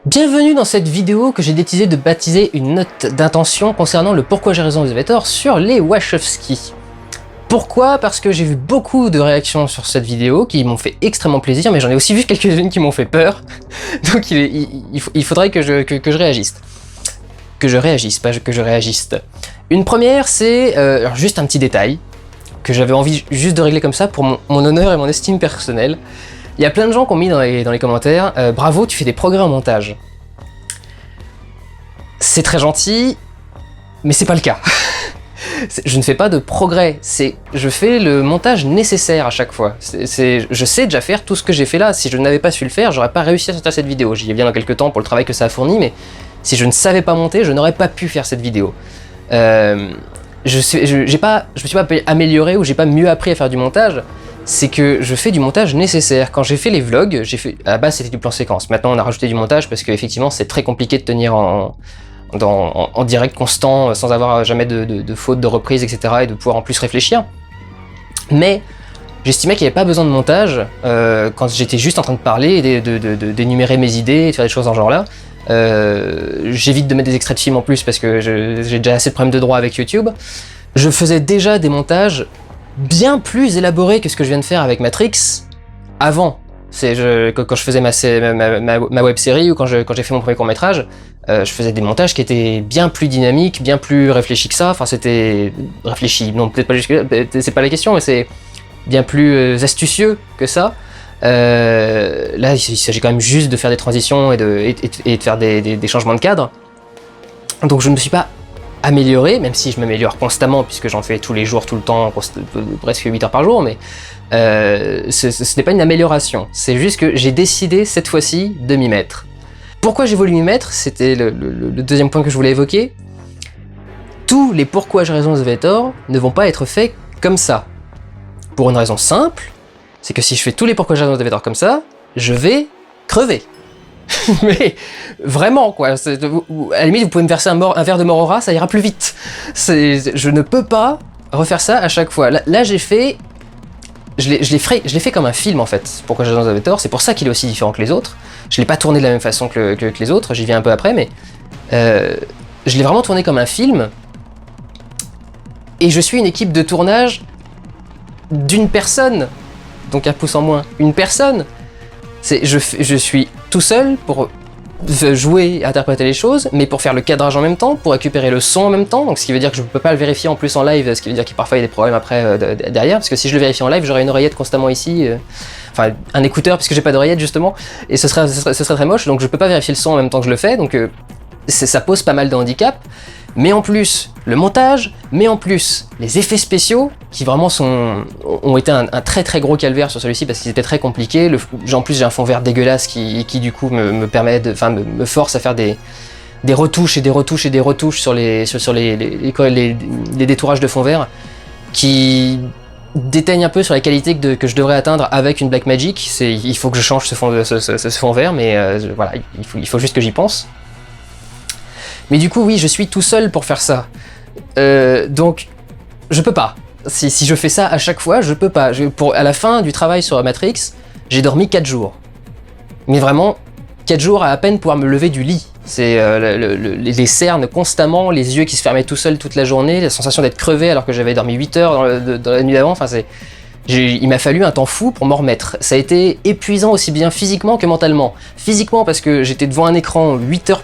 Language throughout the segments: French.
Bienvenue dans cette vidéo que j'ai décidé de baptiser une note d'intention concernant le pourquoi j'ai raison Elevator sur les Wachowski. Pourquoi? Parce que j'ai vu beaucoup de réactions sur cette vidéo qui m'ont fait extrêmement plaisir, mais j'en ai aussi vu quelques-unes qui m'ont fait peur. Donc il faudrait que je réagisse. Que je réagisse, pas que je réagisse. Une première, c'est alors juste un petit détail que j'avais envie juste de régler comme ça pour mon honneur et mon estime personnelle. Il y a plein de gens qui ont mis dans les commentaires « Bravo, tu fais des progrès en montage ». C'est très gentil, mais c'est pas le cas. Je ne fais pas de progrès, je fais le montage nécessaire à chaque fois. Je sais déjà faire tout ce que j'ai fait là. Si je n'avais pas su le faire, j'aurais pas réussi à sortir cette vidéo. J'y reviens dans quelques temps pour le travail que ça a fourni, mais si je ne savais pas monter, je n'aurais pas pu faire cette vidéo. Je me suis pas amélioré ou j'ai pas mieux appris à faire du montage. C'est que je fais du montage nécessaire. Quand j'ai fait les vlogs, à la base c'était du plan séquence. Maintenant on a rajouté du montage parce qu'effectivement c'est très compliqué de tenir en direct constant sans avoir jamais de fautes, de reprises, etc. et de pouvoir en plus réfléchir. Mais j'estimais qu'il n'y avait pas besoin de montage quand j'étais juste en train de parler et d'énumérer mes idées et de faire des choses dans ce genre-là. J'évite de mettre des extraits de films en plus parce que j'ai déjà assez de problèmes de droit avec YouTube. Je faisais déjà des montages bien plus élaborés que ce que je viens de faire avec Matrix avant. Quand je faisais ma web série ou quand j'ai fait mon premier court métrage, je faisais des montages qui étaient bien plus dynamiques, bien plus réfléchis que ça. Enfin, c'était réfléchi, non, peut-être pas jusque-là, c'est pas la question, mais c'est bien plus astucieux que ça. Là, il s'agit quand même juste de faire des transitions et de faire des changements de cadre. Donc je ne me suis pas amélioré, même si je m'améliore constamment, puisque j'en fais tous les jours, tout le temps, presque 8 heures par jour, mais ce n'est pas une amélioration. C'est juste que j'ai décidé cette fois-ci de m'y mettre. Pourquoi j'ai voulu m'y mettre? C'était le deuxième point que je voulais évoquer. Tous les pourquoi j'ai raison Elevator ne vont pas être faits comme ça. Pour une raison simple, c'est que si je fais tous les pourquoi j'ai raison Elevator comme ça, je vais crever. Mais vraiment quoi, à la limite vous pouvez me verser un verre de Morora, ça ira plus vite. Je ne peux pas refaire ça à chaque fois. Là j'ai fait, je l'ai fait comme un film en fait. Pourquoi j'ai raison Elevator, c'est pour ça qu'il est aussi différent que les autres. Je l'ai pas tourné de la même façon que les autres, j'y viens un peu après, mais je l'ai vraiment tourné comme un film. Et je suis une équipe de tournage d'une personne, donc un pouce en moins, une personne. Je suis tout seul pour jouer, interpréter les choses, mais pour faire le cadrage en même temps, pour récupérer le son en même temps, donc ce qui veut dire que je ne peux pas le vérifier en plus en live, ce qui veut dire qu'il parfois il y a des problèmes après derrière, parce que si je le vérifie en live, j'aurais une oreillette constamment ici, enfin un écouteur puisque j'ai pas d'oreillette justement, et ce serait très moche, donc je peux pas vérifier le son en même temps que je le fais, donc ça pose pas mal de handicap. Mais en plus, le montage, mais en plus, les effets spéciaux, qui vraiment ont été un très très gros calvaire sur celui-ci parce qu'ils étaient très compliqués. En plus, j'ai un fond vert dégueulasse qui du coup me force à faire des retouches et des retouches et des retouches sur les détourages de fond vert qui déteignent un peu sur la qualité que je devrais atteindre avec une Blackmagic. Il faut que je change ce fond vert, mais voilà, il faut juste que j'y pense. Mais du coup, oui, je suis tout seul pour faire ça. Donc, je peux pas. Si je fais ça à chaque fois, je peux pas. À la fin du travail sur Matrix, j'ai dormi 4 jours. Mais vraiment, 4 jours à peine pouvoir me lever du lit. C'est les cernes constamment, les yeux qui se fermaient tout seuls toute la journée, la sensation d'être crevé alors que j'avais dormi 8 heures dans la nuit d'avant. Enfin, il m'a fallu un temps fou pour m'en remettre. Ça a été épuisant aussi bien physiquement que mentalement. Physiquement parce que j'étais devant un écran 8 heures,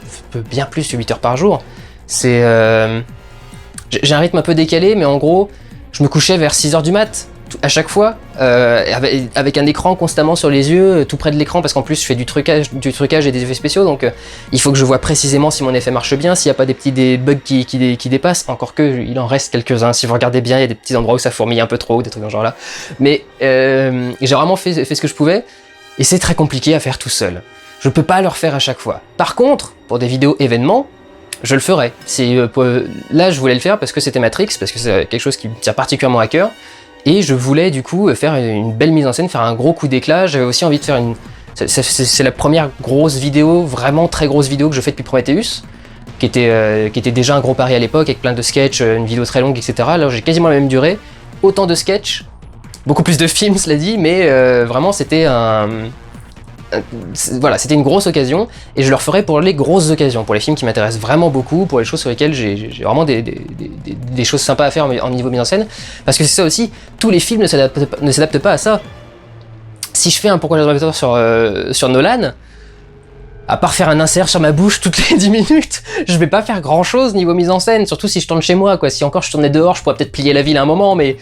bien plus que 8 heures par jour. J'ai un rythme un peu décalé, mais en gros, je me couchais vers 6 heures du mat, à chaque fois, avec un écran constamment sur les yeux, tout près de l'écran, parce qu'en plus je fais du trucage et des effets spéciaux, donc il faut que je vois précisément si mon effet marche bien, s'il n'y a pas des bugs qui dépassent, encore que il en reste quelques-uns, si vous regardez bien, il y a des petits endroits où ça fourmille un peu trop, des trucs dans ce genre-là. Mais j'ai vraiment fait ce que je pouvais, et c'est très compliqué à faire tout seul. Je peux pas le refaire à chaque fois. Par contre, pour des vidéos événements, je le ferai. Là, je voulais le faire parce que c'était Matrix, parce que c'est quelque chose qui me tient particulièrement à cœur. Et je voulais du coup faire une belle mise en scène, faire un gros coup d'éclat. J'avais aussi envie de faire c'est la première grosse vidéo, vraiment très grosse vidéo que je fais depuis Prometheus, qui était déjà un gros pari à l'époque, avec plein de sketchs, une vidéo très longue, etc. Là, j'ai quasiment la même durée, autant de sketchs, beaucoup plus de films, cela dit, mais vraiment c'était voilà, c'était une grosse occasion, et je le referai pour les grosses occasions, pour les films qui m'intéressent vraiment beaucoup, pour les choses sur lesquelles j'ai vraiment des choses sympas à faire en niveau mise en scène, parce que c'est ça aussi, tous les films ne s'adaptent pas à ça. Si je fais un Pourquoi j'adore Avatar sur Nolan, à part faire un insert sur ma bouche toutes les 10 minutes, je vais pas faire grand chose niveau mise en scène, surtout si je tourne chez moi, quoi. Si encore je tournais dehors, je pourrais peut-être plier la ville à un moment, mais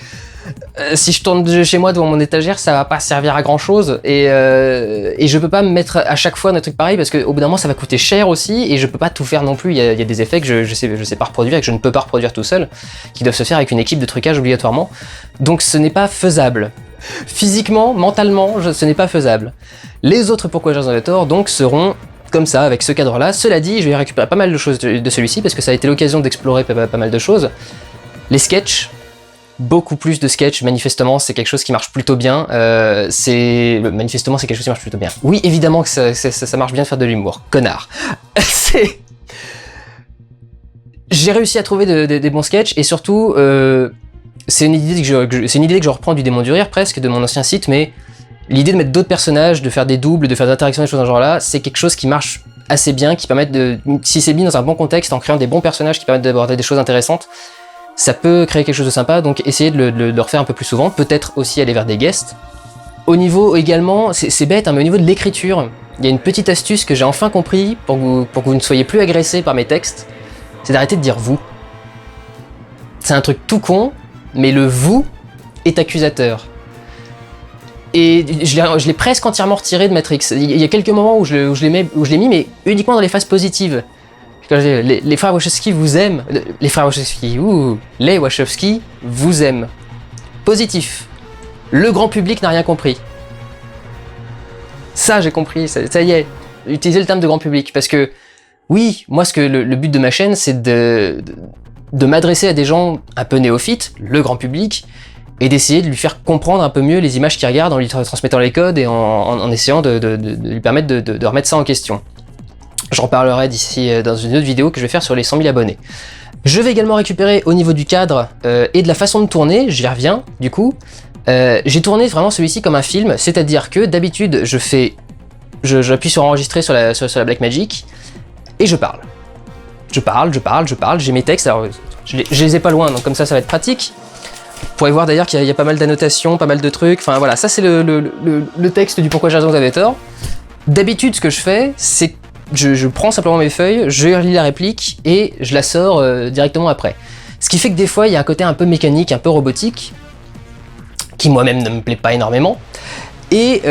si je tourne chez moi devant mon étagère, ça va pas servir à grand chose, et je peux pas me mettre à chaque fois des trucs pareils, parce qu'au bout d'un moment ça va coûter cher aussi, et je peux pas tout faire non plus. Il y a des effets que je sais pas reproduire et que je ne peux pas reproduire tout seul, qui doivent se faire avec une équipe de trucage obligatoirement, donc ce n'est pas faisable. Physiquement, mentalement, ce n'est pas faisable. Les autres Pourquoi j'adore Avatar donc seront comme ça, avec ce cadre-là. Cela dit, je vais récupérer pas mal de choses de celui-ci, parce que ça a été l'occasion d'explorer pas mal de choses. Les sketchs, beaucoup plus de sketchs, manifestement, c'est quelque chose qui marche plutôt bien. Manifestement, c'est quelque chose qui marche plutôt bien. Oui, évidemment que ça marche bien de faire de l'humour. Connard. J'ai réussi à trouver des bons sketchs, et surtout, c'est une idée que je reprends du Démon du Rire, presque, de mon ancien site, mais l'idée de mettre d'autres personnages, de faire des doubles, de faire des interactions, des choses dans ce genre-là, c'est quelque chose qui marche assez bien, qui permettent si c'est mis dans un bon contexte, en créant des bons personnages qui permettent d'aborder des choses intéressantes, ça peut créer quelque chose de sympa, donc essayez de le refaire un peu plus souvent, peut-être aussi aller vers des guests. Au niveau également, c'est bête, hein, mais au niveau de l'écriture, il y a une petite astuce que j'ai enfin compris pour que vous ne soyez plus agressé par mes textes, c'est d'arrêter de dire « vous ». C'est un truc tout con, mais le « vous » est accusateur. Et je l'ai presque entièrement retiré de Matrix. Il y a quelques moments où je l'ai mis, mais uniquement dans les phases positives. Les frères Wachowski vous aiment. Les frères Wachowski, les Wachowski vous aiment. Positif. Le grand public n'a rien compris. Ça, j'ai compris. Ça y est. Utilisez le terme de grand public. Parce que, oui, moi, le but de ma chaîne, c'est de m'adresser à des gens un peu néophytes, le grand public, et d'essayer de lui faire comprendre un peu mieux les images qu'il regarde en lui transmettant les codes et en essayant de lui permettre de remettre ça en question. J'en reparlerai d'ici dans une autre vidéo que je vais faire sur les 100 000 abonnés. Je vais également récupérer au niveau du cadre et de la façon de tourner, j'y reviens du coup. J'ai tourné vraiment celui-ci comme un film, c'est-à-dire que d'habitude j'appuie sur enregistrer sur la Blackmagic et je parle. Je parle, j'ai mes textes, alors je les ai pas loin, donc comme ça va être pratique. Vous pourrez voir d'ailleurs qu'il y a pas mal d'annotations, pas mal de trucs, enfin voilà, ça c'est le texte du Pourquoi j'adore Avatar. D'habitude ce que je fais, c'est que je prends simplement mes feuilles, je relis la réplique et je la sors directement après. Ce qui fait que des fois il y a un côté un peu mécanique, un peu robotique, qui moi-même ne me plaît pas énormément. Et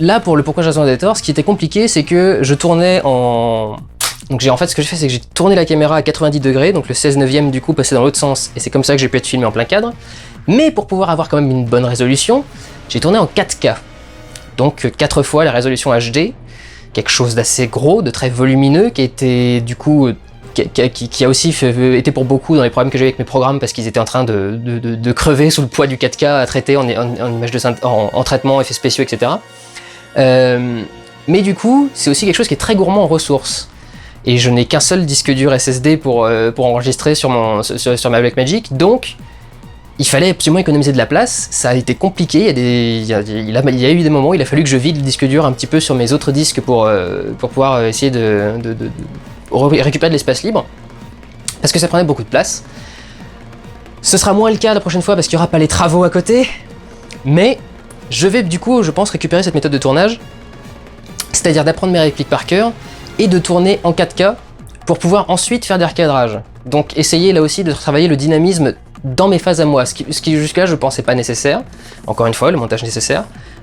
là pour le Pourquoi j'adore Avatar, ce qui était compliqué c'est que je tournais en... Donc en fait ce que j'ai fait c'est que j'ai tourné la caméra à 90 degrés, donc le 16/9 du coup passé dans l'autre sens, et c'est comme ça que j'ai pu être filmé en plein cadre. Mais pour pouvoir avoir quand même une bonne résolution, j'ai tourné en 4K. Donc 4 fois la résolution HD, quelque chose d'assez gros, de très volumineux, qui a été du coup... Qui a aussi été pour beaucoup dans les problèmes que j'ai eu avec mes programmes parce qu'ils étaient en train de crever sous le poids du 4K à traiter en images en traitement, effets spéciaux, etc. Mais du coup, c'est aussi quelque chose qui est très gourmand en ressources. Et je n'ai qu'un seul disque dur SSD pour enregistrer sur ma Blackmagic, donc il fallait absolument économiser de la place. Ça a été compliqué, il y a eu des moments où il a fallu que je vide le disque dur un petit peu sur mes autres disques pour pouvoir essayer de récupérer de l'espace libre, parce que ça prenait beaucoup de place. Ce sera moins le cas la prochaine fois parce qu'il n'y aura pas les travaux à côté, mais je vais du coup, je pense, récupérer cette méthode de tournage, c'est-à-dire d'apprendre mes répliques par cœur, et de tourner en 4K pour pouvoir ensuite faire des recadrages. Donc essayer là aussi de travailler le dynamisme dans mes phases à moi, ce qui jusque-là je pensais pas nécessaire, encore une fois le montage nécessaire,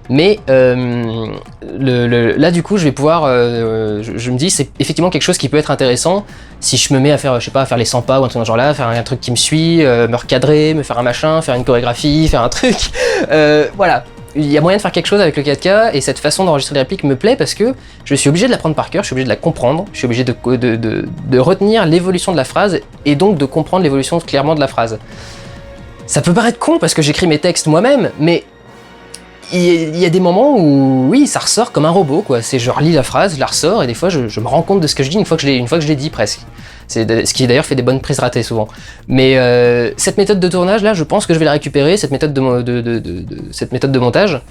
mais là du coup je vais pouvoir, je me dis c'est effectivement quelque chose qui peut être intéressant si je me mets à faire, je sais pas, à faire les 100 pas ou un truc dans ce genre là, faire un truc qui me suit, me recadrer, me faire un machin, faire une chorégraphie, faire un truc, voilà. Il y a moyen de faire quelque chose avec le 4K et cette façon d'enregistrer les répliques me plaît parce que je suis obligé de l'apprendre par cœur, je suis obligé de la comprendre, je suis obligé de retenir l'évolution de la phrase et donc de comprendre l'évolution clairement de la phrase. Ça peut paraître con parce que j'écris mes textes moi-même, mais il y a des moments où oui, ça ressort comme un robot, quoi. C'est je relis la phrase, je la ressors et des fois je me rends compte de ce que je dis une fois que je l'ai dit presque. C'est ce qui d'ailleurs fait des bonnes prises ratées souvent. Mais cette méthode de tournage là, je pense que je vais la récupérer, cette méthode de montage.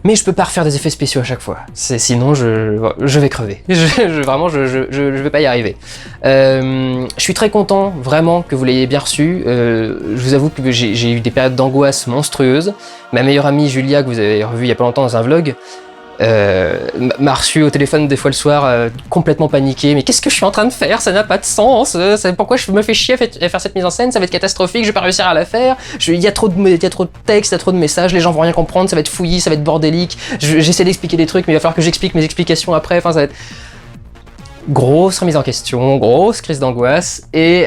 Mais je peux pas refaire des effets spéciaux à chaque fois. Sinon, je vais crever. Vraiment, je vais pas y arriver. Je suis très content, vraiment, que vous l'ayez bien reçu. Je vous avoue que j'ai eu des périodes d'angoisse monstrueuses. Ma meilleure amie Julia, que vous avez revue il y a pas longtemps dans un vlog, m'a reçu au téléphone des fois le soir, complètement paniqué. Mais qu'est-ce que je suis en train de faire? Ça n'a pas de sens. Pourquoi je me fais chier à faire cette mise en scène? Ça va être catastrophique, je vais pas réussir à la faire. Il y a trop de textes, il y a trop de messages, les gens vont rien comprendre, ça va être fouillis, ça va être bordélique. J'essaie d'expliquer des trucs, mais il va falloir que j'explique mes explications après. Enfin, ça va être grosse remise en question, grosse crise d'angoisse. Et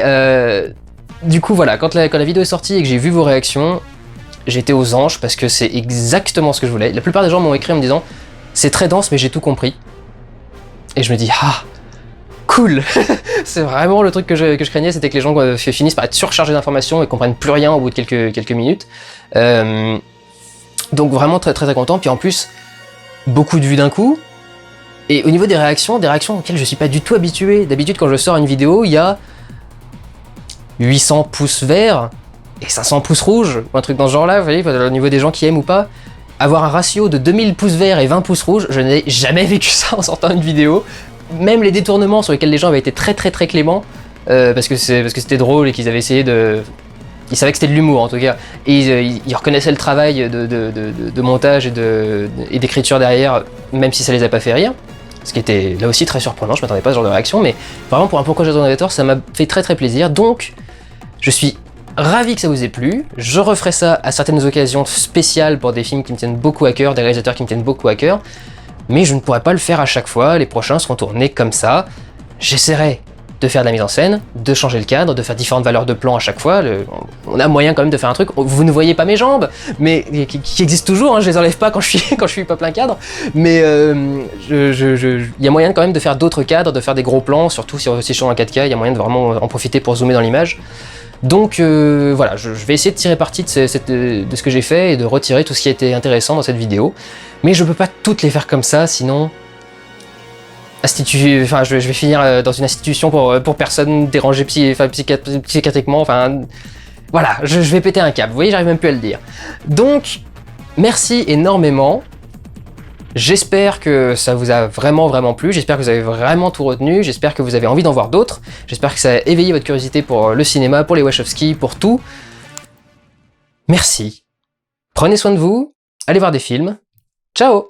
du coup, voilà, quand la vidéo est sortie et que j'ai vu vos réactions, j'étais aux anges parce que c'est exactement ce que je voulais. La plupart des gens m'ont écrit en me disant: c'est très dense, mais j'ai tout compris. Et je me dis, ah, cool. C'est vraiment le truc que je craignais, c'était que les gens finissent par être surchargés d'informations et comprennent plus rien au bout de quelques minutes. Donc vraiment très très très content. Puis en plus, beaucoup de vues d'un coup. Et au niveau des réactions auxquelles je suis pas du tout habitué. D'habitude, quand je sors une vidéo, il y a 800 pouces verts et 500 pouces rouges, ou un truc dans ce genre-là, vous voyez, au niveau des gens qui aiment ou pas. Avoir un ratio de 2000 pouces verts et 20 pouces rouges, je n'ai jamais vécu ça en sortant une vidéo. Même les détournements sur lesquels les gens avaient été très très très cléments, parce que c'était drôle et qu'ils avaient essayé de... Ils savaient que c'était de l'humour en tout cas, et ils reconnaissaient le travail de montage et d'écriture derrière, même si ça les a pas fait rire. Ce qui était là aussi très surprenant, je m'attendais pas à ce genre de réaction, mais vraiment pour un Pourquoi Jason Aviator, ça m'a fait très très plaisir. Donc, je suis ravi que ça vous ait plu. Je referai ça à certaines occasions spéciales pour des films qui me tiennent beaucoup à cœur, des réalisateurs qui me tiennent beaucoup à cœur, mais je ne pourrai pas le faire à chaque fois. Les prochains seront tournés comme ça. J'essaierai de faire de la mise en scène, de changer le cadre, de faire différentes valeurs de plan à chaque fois. On a moyen quand même de faire un truc. Vous ne voyez pas mes jambes, mais qui existent toujours, hein, je les enlève pas quand je suis pas plein cadre, mais il y a moyen quand même de faire d'autres cadres, de faire des gros plans, surtout si je suis en 4K, il y a moyen de vraiment en profiter pour zoomer dans l'image. Donc voilà, je vais essayer de tirer parti de ce que j'ai fait et de retirer tout ce qui a été intéressant dans cette vidéo. Mais je peux pas toutes les faire comme ça, sinon... je vais finir dans une institution pour personnes dérangées psychiatriquement, enfin... Voilà, je vais péter un câble, vous voyez, j'arrive même plus à le dire. Donc, merci énormément. J'espère que ça vous a vraiment plu, j'espère que vous avez vraiment tout retenu, j'espère que vous avez envie d'en voir d'autres, j'espère que ça a éveillé votre curiosité pour le cinéma, pour les Wachowski, pour tout. Merci. Prenez soin de vous, allez voir des films. Ciao!